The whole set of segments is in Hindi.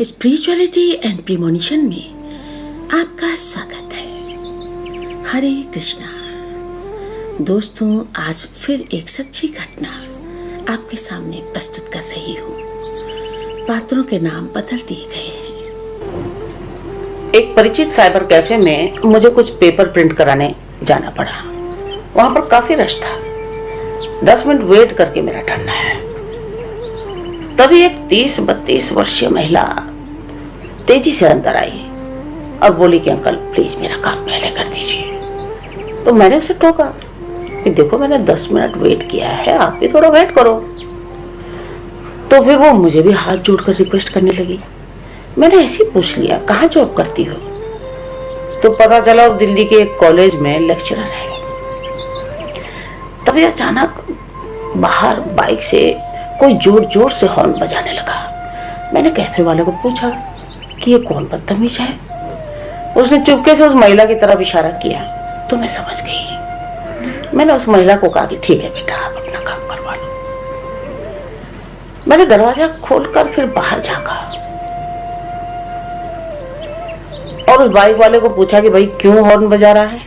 स्पिरिचुअलिटी एंड प्रीमोनिशन में आपका स्वागत है। हरे कृष्णा। दोस्तों, आज फिर एक सच्ची घटना आपके सामने प्रस्तुत कर रही हूँ। पात्रों के नाम बदल दिए गए हैं। एक परिचित साइबर कैफे में मुझे कुछ पेपर प्रिंट कराने जाना पड़ा। वहां पर काफी रश था। 10 मिनट वेट करके मेरा टर्न है। तभी एक 30-32 वर्षीय महिला तेजी से अंदर आई और बोली कि अंकल प्लीज मेरा काम पहले कर दीजिए। तो मैंने उसे टोका कि देखो मैंने 10 मिनट वेट किया है, आप भी थोड़ा वेट करो। तो फिर वो मुझे भी हाथ जोड़कर रिक्वेस्ट करने लगी। मैंने ऐसे ही पूछ लिया, कहाँ जॉब करती हो? तो पता चला वो दिल्ली के एक कॉलेज में लेक्चरर है। तभी अचानक बाहर बाइक से कोई जोर जोर से हॉर्न बजाने लगा। मैंने कैफे वाले को पूछा कि ये कौन बदतमीज है। उसने चुपके से उस महिला की तरफ इशारा किया तो मैं समझ गई। मैंने उस महिला को कहा कि ठीक है बेटा, आप अपना काम करवा लो। मैंने दरवाजा खोलकर फिर बाहर झांका और उस बाइक वाले को पूछा कि भाई क्यों हॉर्न बजा रहा है।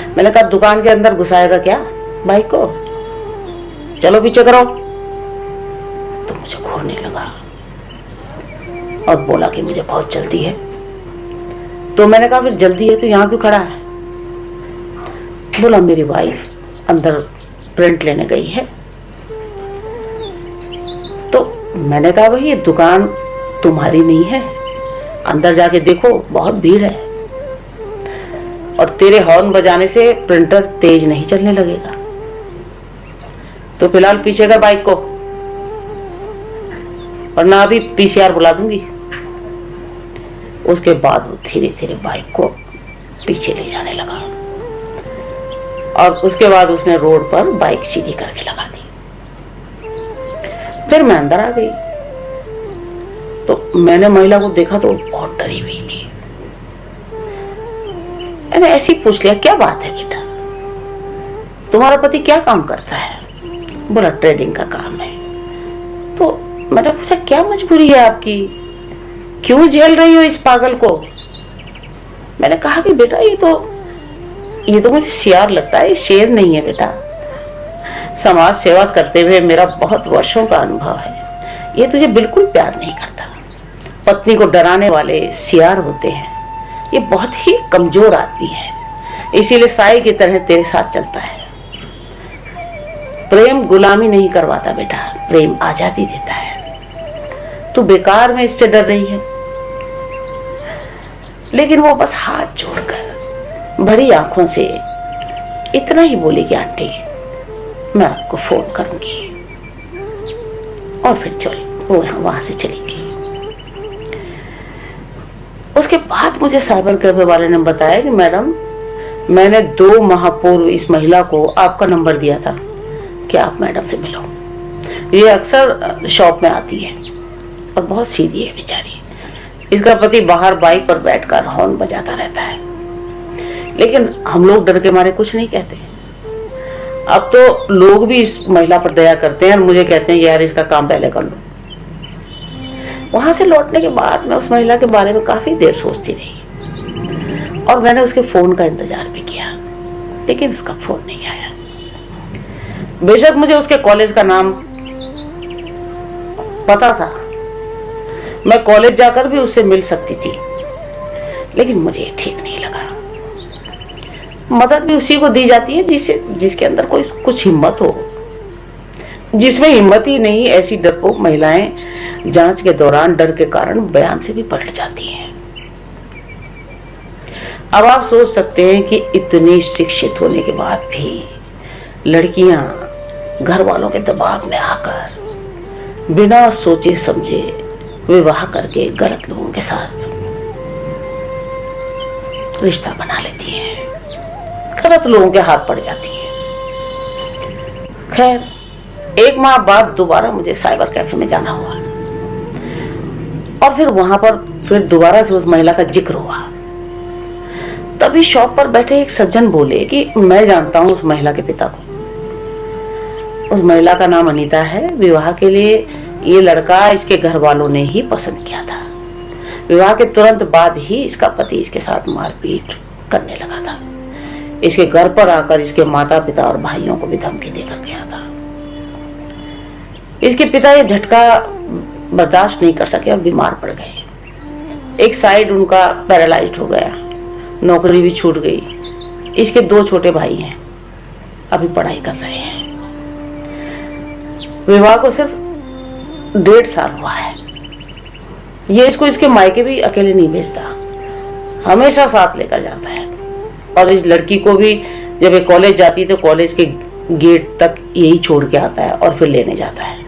मैंने कहा दुकान के अंदर घुसाएगा क्या बाइक को, चलो पीछे करो। तो मुझे घूरने लगा और बोला कि मुझे बहुत जल्दी है। तो मैंने कहा फिर जल्दी है तो यहाँ क्यों खड़ा है? बोला मेरी वाइफ अंदर प्रिंट लेने गई है। तो मैंने कहा भाई ये दुकान तुम्हारी नहीं है, अंदर जाके देखो बहुत भीड़ है और तेरे हॉर्न बजाने से प्रिंटर तेज नहीं चलने लगेगा। तो फिलहाल पीछे कर बाइक को, और ना अभी पीसीआर बुला दूंगी। उसके बाद वो धीरे धीरे बाइक को पीछे ले जाने लगा और उसके बाद उसने रोड पर बाइक सीधी करके लगा दी। फिर मैं अंदर आ गई तो मैंने महिला को देखा तो बहुत डरी हुई थी। मैंने ऐसे ही पूछ लिया, क्या बात है बेटा, तुम्हारा पति क्या काम करता है? बोला ट्रेडिंग का काम है। तो मैंने पूछा क्या मजबूरी है आपकी, क्यों झेल रही हो इस पागल को? मैंने कहा कि बेटा ये तो मुझे सियार लगता है, शेर नहीं है बेटा। समाज सेवा करते हुए मेरा बहुत वर्षों का अनुभव है, ये तुझे बिल्कुल प्यार नहीं करता। पत्नी को डराने वाले सियार होते हैं, ये बहुत ही कमजोर आदमी है, इसीलिए साई की तरह तेरे साथ चलता है। प्रेम गुलामी नहीं करवाता बेटा, प्रेम आजादी देता है। तू बेकार में इससे डर रही है। लेकिन वो बस हाथ जोड़कर भरी आंखों से इतना ही बोली कि आंटी मैं आपको फोन करूंगी, और फिर वो वहां से चली गई। उसके बाद मुझे साइबर कैफे वाले ने बताया कि मैडम मैंने 2 माह पूर्व इस महिला को आपका नंबर दिया था कि आप मैडम से मिलो। ये अक्सर शॉप में आती है और बहुत सीधी है बेचारी। इसका पति बाहर बाइक पर बैठकर हॉर्न बजाता रहता है, लेकिन हम लोग डर के मारे कुछ नहीं कहते। अब तो लोग भी इस महिला पर दया करते हैं और मुझे कहते हैं यार इसका काम पहले कर लो। वहां से लौटने के बाद मैं उस महिला के बारे में काफी देर सोचती रही और मैंने उसके फोन का इंतजार भी किया, लेकिन उसका फोन नहीं आया। बेशक मुझे उसके कॉलेज का नाम पता था, मैं कॉलेज जाकर भी उससे मिल सकती थी, लेकिन मुझे ठीक नहीं लगा। मदद भी उसी को दी जाती है जिसके अंदर कोई कुछ हिम्मत हो। जिसमें हिम्मत ही नहीं, ऐसी डरपोक महिलाएं जांच के दौरान डर के कारण बयान से भी पलट जाती हैं। अब आप सोच सकते हैं कि इतनी शिक्षित होने के बाद भी लड़कियां घर वालों के दबाव में आकर बिना सोचे समझे विवाह करके गलत लोगों के साथ रिश्ता बना लेती हैं, गलत लोगों के हाथ पड़ जाती हैं। खैर 1 माह बाद दोबारा मुझे साइबर कैफे में जाना हुआ और फिर वहां पर फिर दोबारा से उस महिला का जिक्र हुआ। तभी शॉप पर बैठे एक सज्जन बोले कि मैं जानता हूं उस महिला के पिता को। उस महिला का नाम अनीता है, विवाह के लिए ये लड़का इसके घर वालों ने ही पसंद किया था। विवाह के तुरंत बाद ही इसका पति इसके साथ मारपीट करने लगा था। इसके घर पर आकर इसके माता पिता और भाइयों को भी धमकी देकर गया था। इसके पिता ये झटका बर्दाश्त नहीं कर सके और बीमार पड़ गए। एक साइड उनका पैरालाइज्ड हो गया, नौकरी भी छूट गई। इसके 2 छोटे भाई हैं, अभी पढ़ाई कर रहे हैं। विवाह को सिर्फ 1.5 साल हुआ है। ये इसको इसके मायके भी अकेले नहीं भेजता, हमेशा साथ लेकर जाता है। और इस लड़की को भी जब ये कॉलेज जाती है तो कॉलेज के गेट तक यही छोड़ के आता है और फिर लेने जाता है।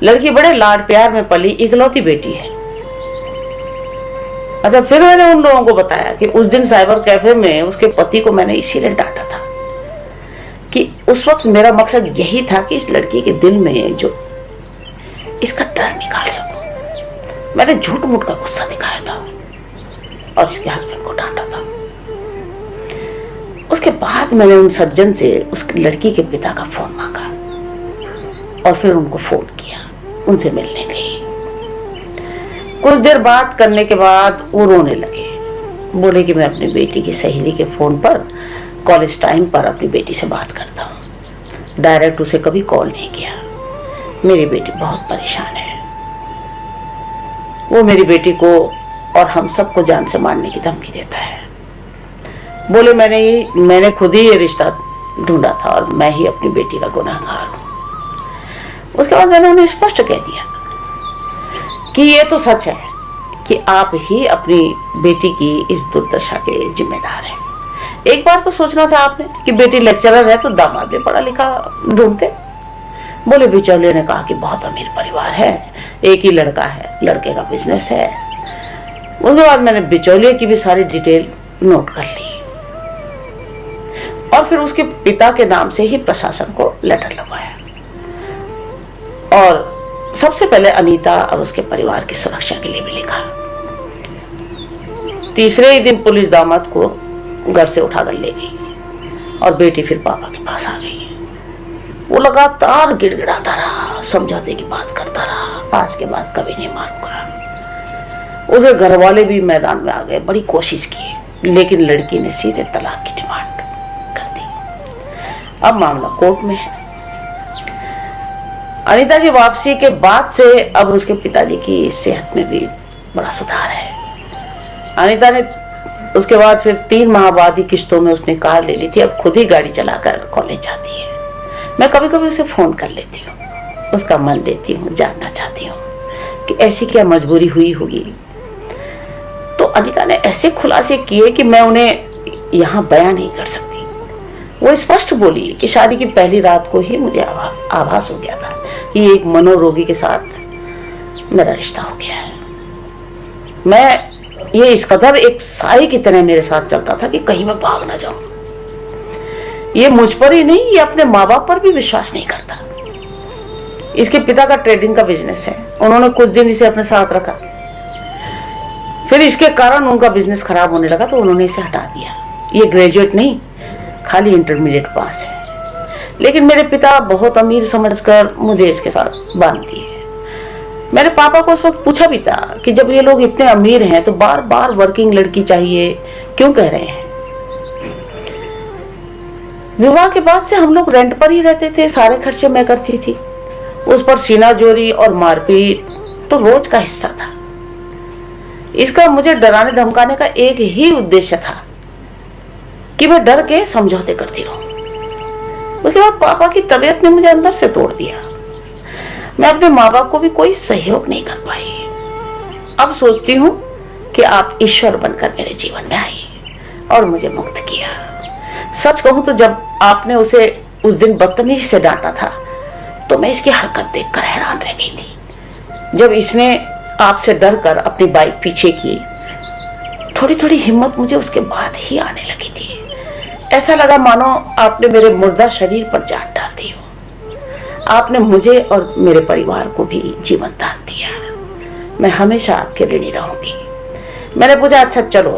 लड़की बड़े लाड प्यार में पली इकलौती बेटी है। अच्छा, फिर मैंने उन लोगों को बताया कि उस दिन साइबर कैफे में उसके पति को मैंने इसीलिए डांटा था कि उस वक्त मेरा मकसद यही था कि इस लड़की के दिल में जो इसका डर निकाल सकूं। मैंने झूठ मूठ का गुस्सा दिखाया था और इसके हस्बैंड को डांटा था। उसके बाद मैंने उन सज्जन से उस लड़की के पिता का फोन मांगा और फिर उनको फोन किया, उनसे मिलने गई। कुछ देर बात करने के बाद वो रोने लगे, बोले कि मैं अपनी बेटी की सहेली के फोन पर कॉलेज टाइम पर अपनी बेटी से बात करता हूँ, डायरेक्ट उसे कभी कॉल नहीं किया। मेरी बेटी बहुत परेशान है। वो मेरी बेटी को और हम सबको जान से मारने की धमकी देता है। बोले मैंने खुद ही ये रिश्ता ढूंढा था और मैं ही अपनी बेटी का गुनहगार हूँ। उसके बाद मैंने उन्हें स्पष्ट कह दिया कि ये तो सच है कि आप ही अपनी बेटी की इस दुर्दशा के जिम्मेदार हैं। एक बार तो सोचना था आपने कि बेटी लेक्चरर है तो दामाद भी पढ़ा लिखा ढूंढते। बोले बिचौलिए ने कहा कि बहुत अमीर परिवार है, एक ही लड़का है, लड़के का बिजनेस है। उसके बाद मैंने बिचौलिए की भी सारी डिटेल नोट कर ली और फिर उसके पिता के नाम से ही प्रशासन को लेटर लगवाया और सबसे पहले अनीता और उसके परिवार की सुरक्षा के लिए भी लिखा। तीसरे ही दिन पुलिस दामाद को घर से उठाकर ले गई और बेटी फिर पापा के पास आ गई। वो लगातार गिड़गिड़ाता रहा, समझौते की बात करता रहा, आज के बाद कभी नहीं मारूंगा। उसके घर वाले भी मैदान में आ गए, बड़ी कोशिश की, लेकिन लड़की ने सीधे तलाक की डिमांड कर दी। अब मामला कोर्ट में है। अनीता की वापसी के बाद से अब उसके पिताजी की सेहत में भी बड़ा सुधार है। अनीता ने उसके बाद फिर 3 माह बाद ही किश्तों में उसने कार ले ली थी। अब खुद ही गाड़ी चलाकर कॉलेज जाती है। मैं कभी कभी उसे फोन कर लेती हूँ, उसका मन देती हूँ, जानना चाहती हूँ कि ऐसी क्या मजबूरी हुई होगी। तो अनीता ने ऐसे खुलासे किए कि मैं उन्हें यहाँ बयां नहीं कर सकती। वो स्पष्ट बोली कि शादी की पहली रात को ही मुझे आभास हो गया था कि एक मनोरोगी के साथ मेरा रिश्ता हो गया है। मैं ये इस कदर एक साई की तरह मेरे साथ चलता था कि कहीं मैं भाग ना जाऊं। ये मुझ पर ही नहीं, ये अपने माँ बाप पर भी विश्वास नहीं करता। इसके पिता का ट्रेडिंग का बिजनेस है, उन्होंने कुछ दिन इसे अपने साथ रखा, फिर इसके कारण उनका बिजनेस खराब होने लगा तो उन्होंने इसे हटा दिया। ये ग्रेजुएट नहीं, खाली इंटरमीडिएट पास है, लेकिन मेरे पिता बहुत अमीर समझकर मुझे इसके साथ बांध दिए। मैंने पापा को उस वक्त पूछा भी था कि जब ये लोग इतने अमीर हैं तो बार बार वर्किंग लड़की चाहिए क्यों कह रहे हैं। विवाह के बाद से हम लोग रेंट पर ही रहते थे, सारे खर्चे मैं करती थी। उस पर सीनाजोरी और मारपीट तो रोज का हिस्सा था। इसका मुझे डराने धमकाने का एक ही उद्देश्य था कि मैं डर के समझौते करती रहूं। उसके बाद पापा की तबीयत ने मुझे अंदर से तोड़ दिया। मैं अपने माँ बाप को भी कोई सहयोग नहीं कर पाई। अब सोचती हूँ कि आप ईश्वर बनकर मेरे जीवन में आई और मुझे मुक्त किया। सच कहूँ तो जब आपने उसे उस दिन बदतमीजी से डांटा था तो मैं इसकी हरकत देखकर हैरान रह गई थी। जब इसने आपसे डर कर अपनी बाइक पीछे की, थोड़ी थोड़ी हिम्मत मुझे उसके बाद ही आने लगी थी। ऐसा लगा मानो आपने मेरे मुर्दा शरीर पर जान डाल दी हो। आपने मुझे और मेरे परिवार को भी जीवन दान दिया। मैं हमेशा आपके ऋणी रहूंगी। मैंने पूछा, अच्छा चलो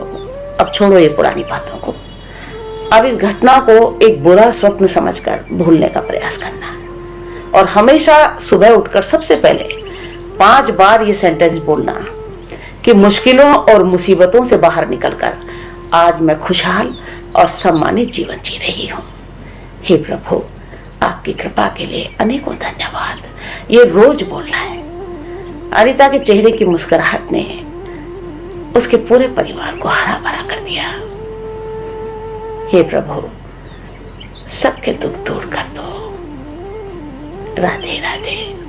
अब छोड़ो ये पुरानी बातों को, अब इस घटना को एक बुरा स्वप्न समझकर भूलने का प्रयास करना और हमेशा सुबह उठकर सबसे पहले 5 बार ये सेंटेंस बोलना कि मुश्किलों और मुसीबतों से बाहर निकलकर आज मैं खुशहाल और सम्मानित जीवन जी रही हूँ। हे प्रभु, आपकी कृपा के लिए अनेकों धन्यवाद। ये रोज बोलना है। अनिता के चेहरे की मुस्कुराहट ने उसके पूरे परिवार को हरा भरा कर दिया। हे प्रभु, सबके दुख दूर कर दो। राधे राधे।